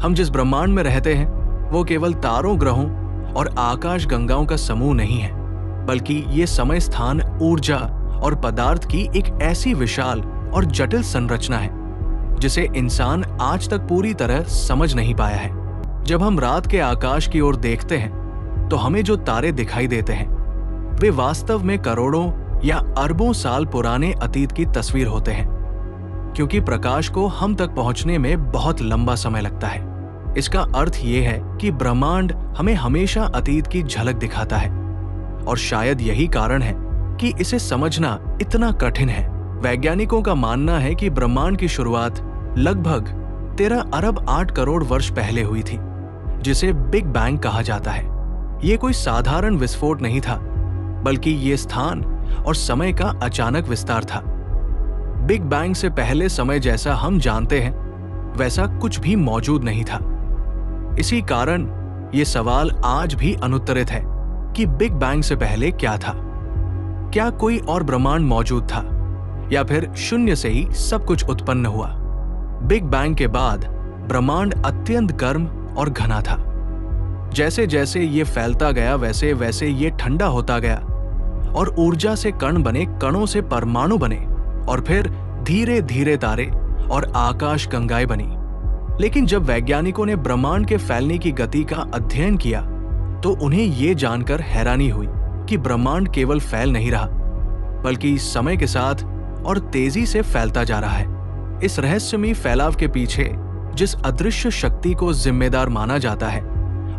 हम जिस ब्रह्मांड में रहते हैं वो केवल तारों, ग्रहों और आकाश गंगाओं का समूह नहीं है, बल्कि ये समय, स्थान, ऊर्जा और पदार्थ की एक ऐसी विशाल और जटिल संरचना है जिसे इंसान आज तक पूरी तरह समझ नहीं पाया है। जब हम रात के आकाश की ओर देखते हैं तो हमें जो तारे दिखाई देते हैं वे वास्तव में करोड़ों या अरबों साल पुराने अतीत की तस्वीर होते हैं, क्योंकि प्रकाश को हम तक पहुंचने में बहुत लंबा समय लगता है। इसका अर्थ ये है कि ब्रह्मांड हमें हमेशा अतीत की झलक दिखाता है, और शायद यही कारण है कि इसे समझना इतना कठिन है। वैज्ञानिकों का मानना है कि ब्रह्मांड की शुरुआत लगभग 13 अरब 8 करोड़ वर्ष पहले हुई थी, जिसे बिग बैंग कहा जाता है। ये कोई साधारण विस्फोट नहीं था, बल्कि ये स्थान और समय का अचानक विस्तार था। बिग बैंग से पहले समय जैसा हम जानते हैं वैसा कुछ भी मौजूद नहीं था। इसी कारण ये सवाल आज भी अनुत्तरित है कि बिग बैंग से पहले क्या था। क्या कोई और ब्रह्मांड मौजूद था, या फिर शून्य से ही सब कुछ उत्पन्न हुआ? बिग बैंग के बाद ब्रह्मांड अत्यंत गर्म और घना था। जैसे जैसे ये फैलता गया वैसे वैसे ये ठंडा होता गया, और ऊर्जा से कण बने, कणों से परमाणु बने, और फिर धीरे धीरे तारे और आकाश गंगाएं बनी। लेकिन जब वैज्ञानिकों ने ब्रह्मांड के फैलने की गति का अध्ययन किया तो उन्हें ये जानकर हैरानी हुई कि ब्रह्मांड केवल फैल नहीं रहा, बल्कि समय के साथ और तेजी से फैलता जा रहा है। इस रहस्यमयी फैलाव के पीछे जिस अदृश्य शक्ति को जिम्मेदार माना जाता है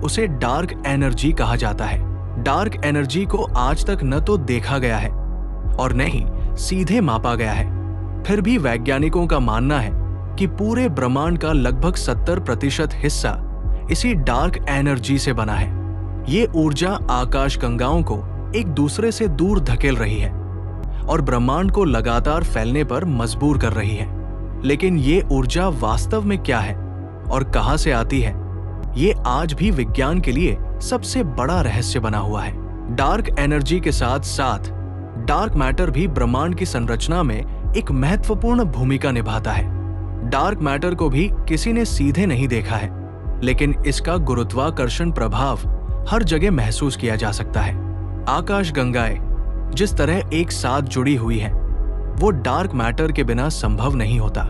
उसे डार्क एनर्जी कहा जाता है। डार्क एनर्जी को आज तक न तो देखा गया है और न ही सीधे मापा गया है। फिर भी वैज्ञानिकों का मानना है कि पूरे ब्रह्मांड का लगभग 70% हिस्सा इसी डार्क एनर्जी से बना है। ये ऊर्जा आकाश गंगाओं को एक दूसरे से दूर धकेल रही है और ब्रह्मांड को लगातार फैलने पर मजबूर कर रही है। लेकिन ये ऊर्जा वास्तव में क्या है और कहां से आती है, ये आज भी विज्ञान के लिए सबसे बड़ा रहस्य बना हुआ है। डार्क एनर्जी के साथ साथ डार्क मैटर भी ब्रह्मांड की संरचना में एक महत्वपूर्ण भूमिका निभाता है। डार्क मैटर को भी किसी ने सीधे नहीं देखा है, लेकिन इसका गुरुत्वाकर्षण प्रभाव हर जगह महसूस किया जा सकता है। आकाश गंगाएं जिस तरह एक साथ जुड़ी हुई हैं, वो डार्क मैटर के बिना संभव नहीं होता।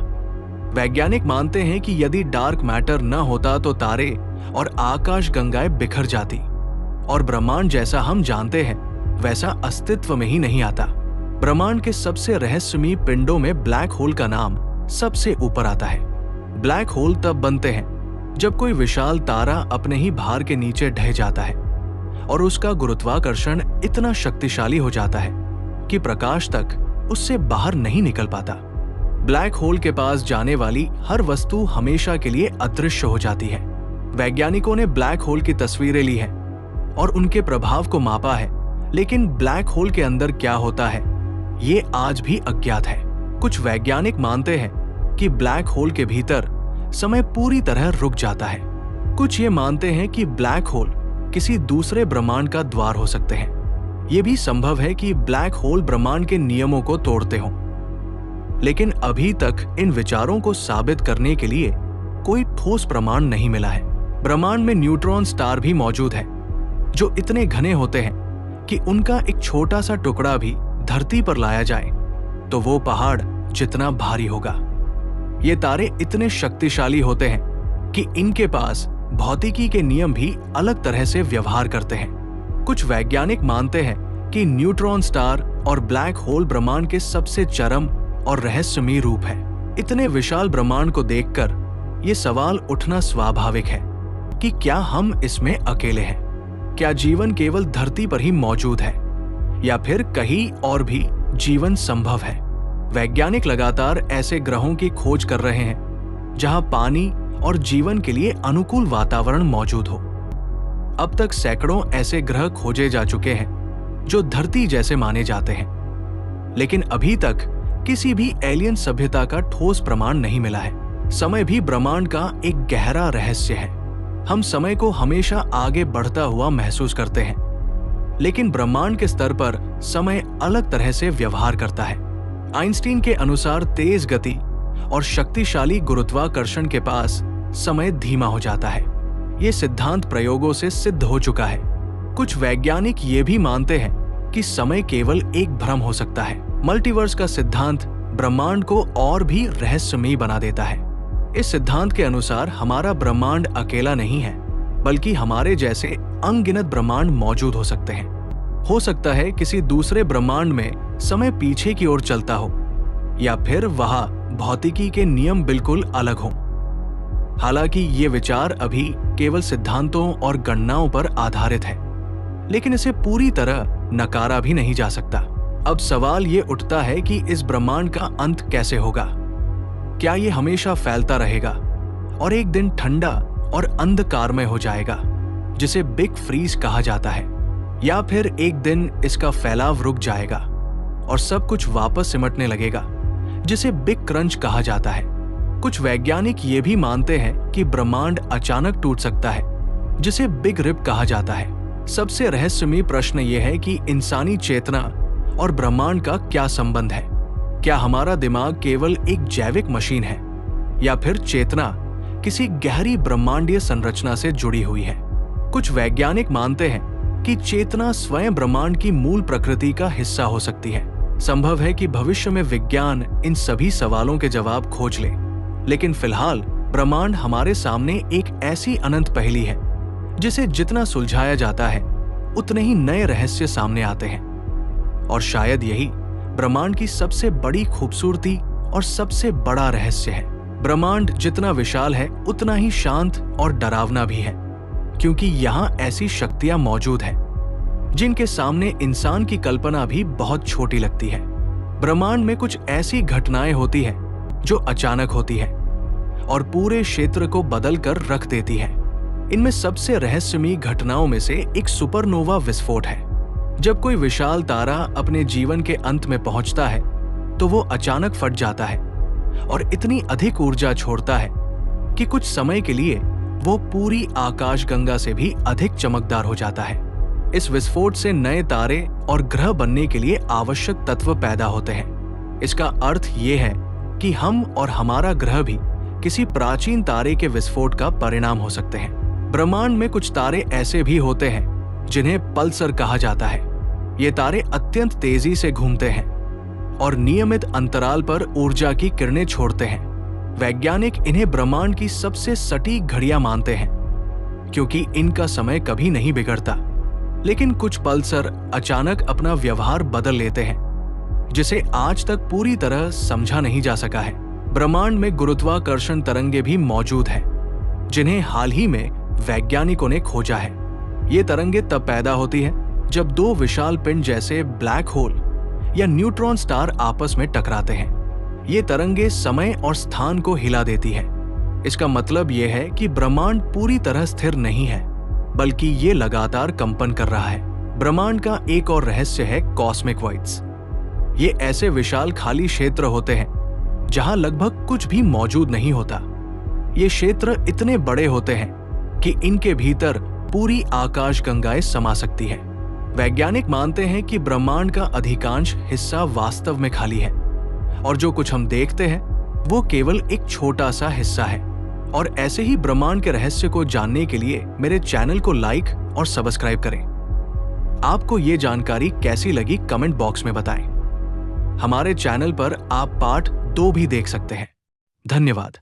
वैज्ञानिक मानते हैं कि यदि डार्क मैटर न होता तो तारे और आकाश गंगाएं बिखर जाती और ब्रह्मांड जैसा हम जानते हैं वैसा अस्तित्व में ही नहीं आता। ब्रह्मांड के सबसे रहस्यमयी पिंडों में ब्लैक होल का नाम सबसे ऊपर आता है। ब्लैक होल तब बनते हैं जब कोई विशाल तारा अपने ही भार के नीचे ढह जाता है और उसका गुरुत्वाकर्षण इतना शक्तिशाली हो जाता है कि प्रकाश तक उससे बाहर नहीं निकल पाता। ब्लैक होल के पास जाने वाली हर वस्तु हमेशा के लिए अदृश्य हो जाती है। वैज्ञानिकों ने ब्लैक होल की तस्वीरें ली हैं और उनके प्रभाव को मापा है, लेकिन ब्लैक होल के अंदर क्या होता है ये आज भी अज्ञात है। कुछ वैज्ञानिक मानते हैं कि ब्लैक होल के भीतर समय पूरी तरह रुक जाता है। कुछ ये मानते हैं कि ब्लैक होल किसी दूसरे ब्रह्मांड का द्वार हो सकते हैं। ये भी संभव है कि ब्लैक होल ब्रह्मांड के नियमों को तोड़ते हों, लेकिन अभी तक इन विचारों को साबित करने के लिए कोई ठोस प्रमाण नहीं मिला है। ब्रह्मांड में न्यूट्रॉन स्टार भी मौजूद हैं, जो इतने घने होते हैं कि उनका एक छोटा सा टुकड़ा भी धरती पर लाया जाए तो वो पहाड़ जितना भारी होगा। ये तारे इतने शक्तिशाली होते हैं कि इनके पास भौतिकी के नियम भी अलग तरह से व्यवहार करते हैं। कुछ वैज्ञानिक मानते हैं कि न्यूट्रॉन स्टार और ब्लैक होल ब्रह्मांड के सबसे चरम और रहस्यमयी रूप है। इतने विशाल ब्रह्मांड को देखकर ये सवाल उठना स्वाभाविक है कि क्या हम इसमें अकेले हैं? क्या जीवन केवल धरती पर ही मौजूद है, या फिर कहीं और भी जीवन संभव है? वैज्ञानिक लगातार ऐसे ग्रहों की खोज कर रहे हैं जहां पानी और जीवन के लिए अनुकूल वातावरण मौजूद हो। अब तक सैकड़ों ऐसे ग्रह खोजे जा चुके हैं जो धरती जैसे माने जाते हैं, लेकिन अभी तक किसी भी एलियन सभ्यता का ठोस प्रमाण नहीं मिला है। समय भी ब्रह्मांड का एक गहरा रहस्य है। हम समय को हमेशा आगे बढ़ता हुआ महसूस करते हैं, लेकिन ब्रह्मांड के स्तर पर समय अलग तरह से व्यवहार करता है। आइंस्टीन के अनुसार तेज गति और शक्तिशाली गुरुत्वाकर्षण के पास समय धीमा हो जाता है। ये सिद्धांत प्रयोगों से सिद्ध हो चुका है। कुछ वैज्ञानिक ये भी मानते हैं कि समय केवल एक भ्रम हो सकता है। मल्टीवर्स का सिद्धांत ब्रह्मांड को और भी रहस्यमयी बना देता है। इस सिद्धांत के अनुसार हमारा ब्रह्मांड अकेला नहीं है, बल्कि हमारे जैसे अनगिनत ब्रह्मांड मौजूद हो सकते हैं। हो सकता है किसी दूसरे ब्रह्मांड में समय पीछे की ओर चलता हो, या फिर वहां भौतिकी के नियम बिल्कुल अलग हों। हालांकि ये विचार अभी केवल सिद्धांतों और गणनाओं पर आधारित है, लेकिन इसे पूरी तरह नकारा भी नहीं जा सकता। अब सवाल ये उठता है कि इस ब्रह्मांड का अंत कैसे होगा? क्या ये हमेशा फैलता रहेगा और एक दिन ठंडा और अंधकारमय हो जाएगा, जिसे बिग फ्रीज कहा जाता है, या फिर एक दिन इसका फैलाव रुक जाएगा और सब कुछ वापस सिमटने लगेगा, जिसे बिग क्रंच कहा जाता है? कुछ वैज्ञानिक ये भी मानते हैं कि ब्रह्मांड अचानक टूट सकता है, जिसे बिग रिप कहा जाता है। सबसे रहस्यमयी प्रश्न यह है कि इंसानी चेतना और ब्रह्मांड का क्या संबंध है? क्या हमारा दिमाग केवल एक जैविक मशीन है, या फिर चेतना किसी गहरी ब्रह्मांडीय संरचना से जुड़ी हुई है? कुछ वैज्ञानिक मानते हैं कि चेतना स्वयं ब्रह्मांड की मूल प्रकृति का हिस्सा हो सकती है। संभव है कि भविष्य में विज्ञान इन सभी सवालों के जवाब खोज ले, लेकिन फिलहाल ब्रह्मांड हमारे सामने एक ऐसी अनंत पहेली है जिसे जितना सुलझाया जाता है उतने ही नए रहस्य सामने आते हैं। और शायद यही ब्रह्मांड की सबसे बड़ी खूबसूरती और सबसे बड़ा रहस्य है। ब्रह्मांड जितना विशाल है उतना ही शांत और डरावना भी है, क्योंकि यहाँ ऐसी शक्तियां मौजूद हैं जिनके सामने इंसान की कल्पना भी बहुत छोटी लगती है। ब्रह्मांड में कुछ ऐसी घटनाएं होती हैं जो अचानक होती है और पूरे क्षेत्र को बदल कर रख देती है। इनमें सबसे रहस्यमयी घटनाओं में से एक सुपरनोवा विस्फोट है। जब कोई विशाल तारा अपने जीवन के अंत में पहुंचता है तो वो अचानक फट जाता है और इतनी अधिक ऊर्जा छोड़ता है कि कुछ समय के लिए वो पूरी आकाशगंगा से भी अधिक चमकदार हो जाता है। इस विस्फोट से नए तारे और ग्रह बनने के लिए आवश्यक तत्व पैदा होते हैं। इसका अर्थ ये है कि हम और हमारा ग्रह भी किसी प्राचीन तारे के विस्फोट का परिणाम हो सकते हैं। ब्रह्मांड में कुछ तारे ऐसे भी होते हैं जिन्हें पल्सर कहा जाता है। ये तारे अत्यंत तेजी से घूमते हैं और नियमित अंतराल पर ऊर्जा की किरणें छोड़ते हैं। वैज्ञानिक इन्हें ब्रह्मांड की सबसे सटीक घड़ियां मानते हैं, क्योंकि इनका समय कभी नहीं बिगड़ता। लेकिन कुछ पल्सर अचानक अपना व्यवहार बदल लेते हैं, जिसे आज तक पूरी तरह समझा नहीं जा सका है। ब्रह्मांड में गुरुत्वाकर्षण तरंगे भी मौजूद हैं, जिन्हें हाल ही में वैज्ञानिकों ने खोजा है। ये तरंगे तब पैदा होती हैं जब दो विशाल पिंड जैसे ब्लैक होल या न्यूट्रॉन स्टार आपस में टकराते हैं। ये तरंगे समय और स्थान को हिला देती है। इसका मतलब यह है कि ब्रह्मांड पूरी तरह स्थिर नहीं है, बल्कि ये लगातार कंपन कर रहा है। ब्रह्मांड का एक और रहस्य है कॉस्मिक वॉइड्स। ये ऐसे विशाल खाली क्षेत्र होते हैं जहां लगभग कुछ भी मौजूद नहीं होता। ये क्षेत्र इतने बड़े होते हैं कि इनके भीतर पूरी आकाशगंगाएं समा सकती है। वैज्ञानिक मानते हैं कि ब्रह्मांड का अधिकांश हिस्सा वास्तव में खाली है, और जो कुछ हम देखते हैं वो केवल एक छोटा सा हिस्सा है। और ऐसे ही ब्रह्मांड के रहस्य को जानने के लिए मेरे चैनल को लाइक और सब्सक्राइब करें। आपको ये जानकारी कैसी लगी कमेंट बॉक्स में बताएं। हमारे चैनल पर आप पार्ट 2 भी देख सकते हैं। धन्यवाद।